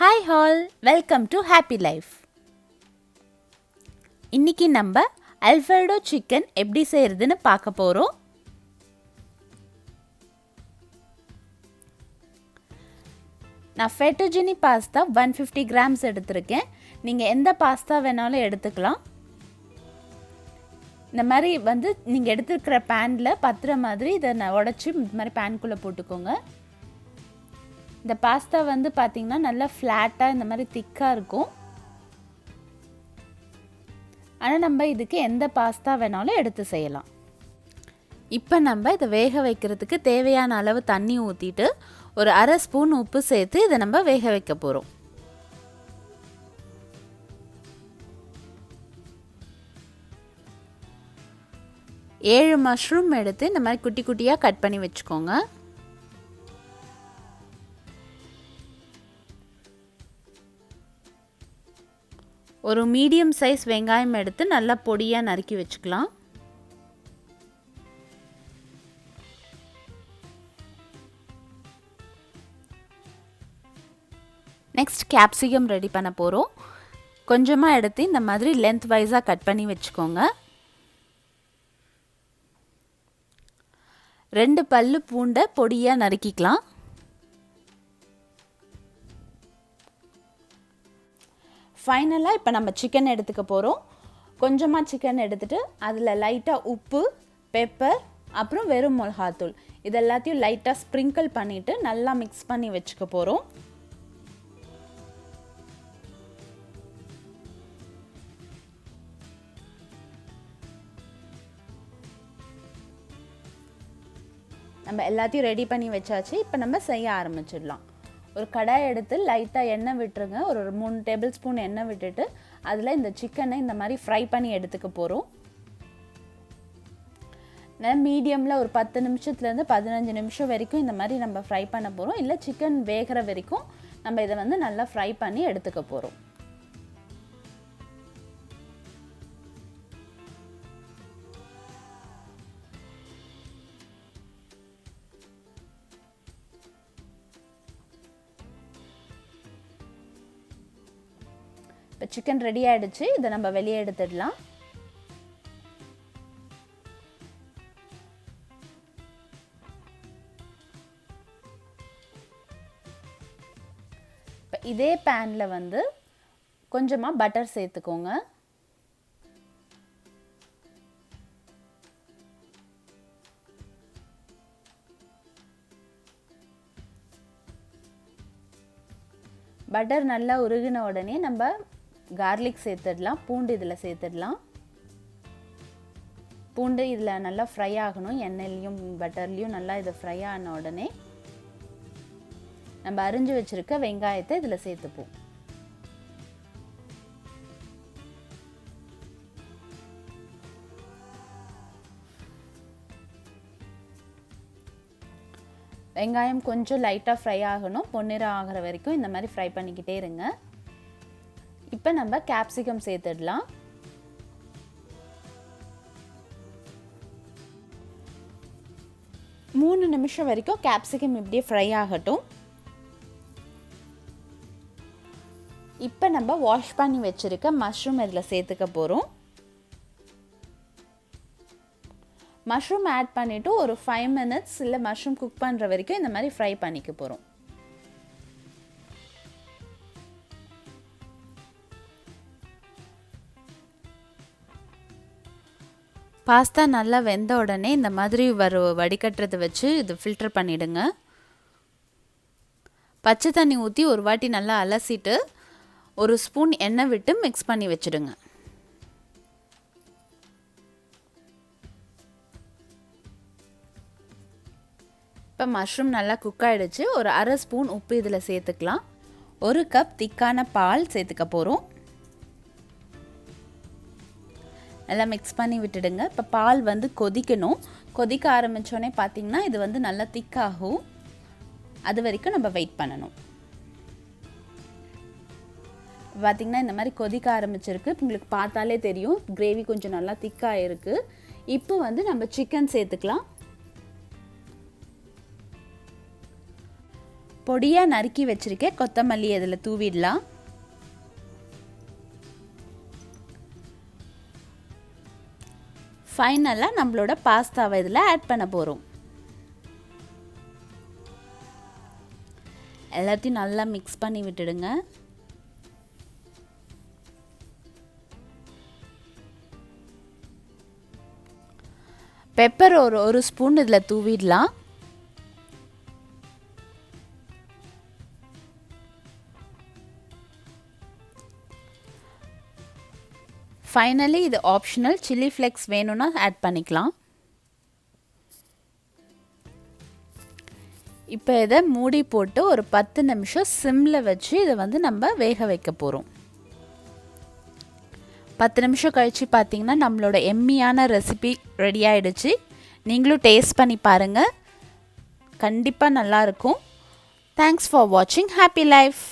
Hi all, welcome to Happy Life. இன்னைக்கு நம்ம Alfredo chicken எப்படி செய்யறதுன்னு பார்க்க போறோம். நான் Fettuccine பாஸ்தா 150 grams எடுத்துருக்கேன். நீங்க எந்த பாஸ்தா வேணாலும் எடுத்துக்கலாம். இந்த மாதிரி நீங்க எடுத்துக்கிற பேன்ல பத்துற மாதிரி இத நான் உடைச்சு இந்த மாதிரி பேன்குள்ள போட்டுக்கோங்க. இந்த பாஸ்தா பாத்தீங்கன்னா நல்லா ஃப்ளாட்டா இந்த மாதிரி திக்கா இருக்கும். ஆனா நம்ம இதுக்கு எந்த பாஸ்தா வேணாலும் எடுத்து செய்யலாம். இப்போ நம்ம இத வேக வைக்கிறதுக்கு தேவையான அளவு தண்ணி ஊத்திட்டு ஒரு அரை ஸ்பூன் உப்பு சேர்த்து இத நம்ம வேக வைக்க போறோம். 7 மஷ்ரூம் எடுத்து இந்த மாதிரி குட்டி குட்டியா கட் பண்ணி வெச்சுக்கோங்க. ஒரு மீடியம் சைஸ் வெங்காயம் எடுத்து நல்லா பொடியா நறுக்கி வெச்சுக்கலாம். நெக்ஸ்ட் கேப்சிகம் ரெடி பண்ண போறோம். கொஞ்சமா எடுத்து இந்த மாதிரி lengthwise கட் பண்ணி வெச்சுக்கோங்க. 2 பல்லு பூண்டை பொடியா நறுக்கிக்கலாம். ஃபைனலா இப்போ நம்ம சிக்கன் எடுத்துக்க போறோம். கொஞ்சமா சிக்கன் எடுத்துட்டு அதுல லைட்டா உப்பு, பெப்பர், அப்புறம் வெறும் மிளகாய்த்தூள் இதெல்லாத்தையும் லைட்டா ஸ்ப்ரிங்கிள் பண்ணிட்டு நல்லா மிக்ஸ் பண்ணி வெச்சுக்க போறோம். நம்ம எல்லாத்தையும் ரெடி பண்ணி வெச்சாச்சு. இப்போ நம்ம செய்ய ஆரம்பிச்சிடலாம். ஒரு கடாய் எடுத்து லைட்டா எண்ணெய் விட்டுருங்க. ஒரு 3 டேபிள் ஸ்பூன் எண்ணெய் விட்டுட்டு அதுல இந்த சிக்கனை இந்த மாதிரி ஃப்ரை பண்ணி எடுத்துக்க போறோம். மீடியம்ல ஒரு 10 நிமிஷத்துல இருந்து 15 நிமிஷம் வரைக்கும் இந்த மாதிரி நம்ம ஃப்ரை பண்ண போறோம். இல்ல சிக்கன் வேகற வரைக்கும் நம்ம இத நல்லா ஃப்ரை பண்ணி எடுத்துக்க போறோம். சிக்கன் ரெடி ஆயிடுச்சு. இத நம்ம வெளியே எடுத்துடலாம். இதே பேன்ல கொஞ்சமா பட்டர் சேர்த்துக்கோங்க. பட்டர் நல்லா உருகின உடனே நம்ம garlic சேர்த்துடலாம். பூண்டு இதில் சேர்த்துடலாம். பூண்டு இதில் நல்லா ஃப்ரை ஆகணும். எண்ணெயிலையும் பட்டர்லையும் நல்லா இது ஃப்ரை ஆன உடனே நம்ம அரிஞ்சு வச்சிருக்க வெங்காயத்தை இதில் சேர்த்துப்போம். வெங்காயம் கொஞ்சம் லைட்டாக ஃப்ரை ஆகணும். பொன்னிறம் ஆகிற வரைக்கும் இந்த மாதிரி ஃப்ரை பண்ணிக்கிட்டே இருங்க. இப்போ நம்ம கேப்சிகம் சேர்த்துடலாம். மூணு நிமிஷம் வரைக்கும் கேப்சிகம் இப்படியே ஃப்ரை ஆகட்டும். இப்போ நம்ம வாஷ் பண்ணி வச்சிருக்க மஷ்ரூம் இதில் சேர்த்துக்க போறோம். மஷ்ரூம் ஆட் பண்ணிட்டு ஒரு 5 minutes இல்ல மஷ்ரூம் குக் பண்ற வரைக்கும் இந்த மாதிரி ஃப்ரை பண்ணிக்க போறோம். பாஸ்தா நல்லா வெந்த உடனே இந்த மாதிரி வடிகட்டுறதை வச்சு இது ஃபில்டர் பண்ணிடுங்க. பச்சை தண்ணி ஊற்றி ஒரு வாட்டி நல்லா அலசிட்டு ஒரு ஸ்பூன் எண்ணெய் விட்டு மிக்ஸ் பண்ணி வச்சிடுங்க. இப்போ மஷ்ரூம் நல்லா குக் ஆயிடுச்சு. ஒரு அரை ஸ்பூன் உப்பு இதில் சேர்த்துக்கலாம். 1 கப் திக்கான பால் சேர்த்துக்க போகிறோம். நல்லா மிக்ஸ் பண்ணி விட்டுடுங்க. இப்போ பால் கொதிக்கணும். கொதிக்க ஆரம்பிச்சோடனே பார்த்தீங்கன்னா இது நல்லா திக்காகும். அது வரைக்கும் நம்ம வெயிட் பண்ணணும். பார்த்தீங்கன்னா இந்த மாதிரி கொதிக்க ஆரம்பிச்சிருக்கு. உங்களுக்கு பார்த்தாலே தெரியும் கிரேவி கொஞ்சம் நல்லா திக்காக இருக்கு. இப்போ நம்ம சிக்கன் சேர்த்துக்கலாம். பொடியாக நறுக்கி வச்சுருக்கேன் கொத்தமல்லி அதில் தூவிடலாம். ஃபைனலாக நம்மளோட பாஸ்தாவை இதில் ஆட் பண்ண போகிறோம். எல்லாத்தையும் நல்லா மிக்ஸ் பண்ணி விட்டுடுங்க. பெப்பர் ஒரு ஸ்பூன் இதில் தூவிடலாம். ஃபைனலி இது ஆப்ஷனல், சில்லி ஃப்ளேக்ஸ் வேணும்னா ஆட் பண்ணிக்கலாம். இப்போ இதை மூடி போட்டு ஒரு 10 நிமிஷம் சிம்மில் வச்சு இதை வந்து நம்ம வேக வைக்க போகிறோம். 10 நிமிஷம் கழித்து பார்த்திங்கன்னா நம்மளோட எம்மியான ரெசிபி ரெடி ஆகிடுச்சு. நீங்களும் டேஸ்ட் பண்ணி பாருங்கள், கண்டிப்பாக நல்லாயிருக்கும். தேங்க்ஸ் ஃபார் வாட்சிங். Happy life.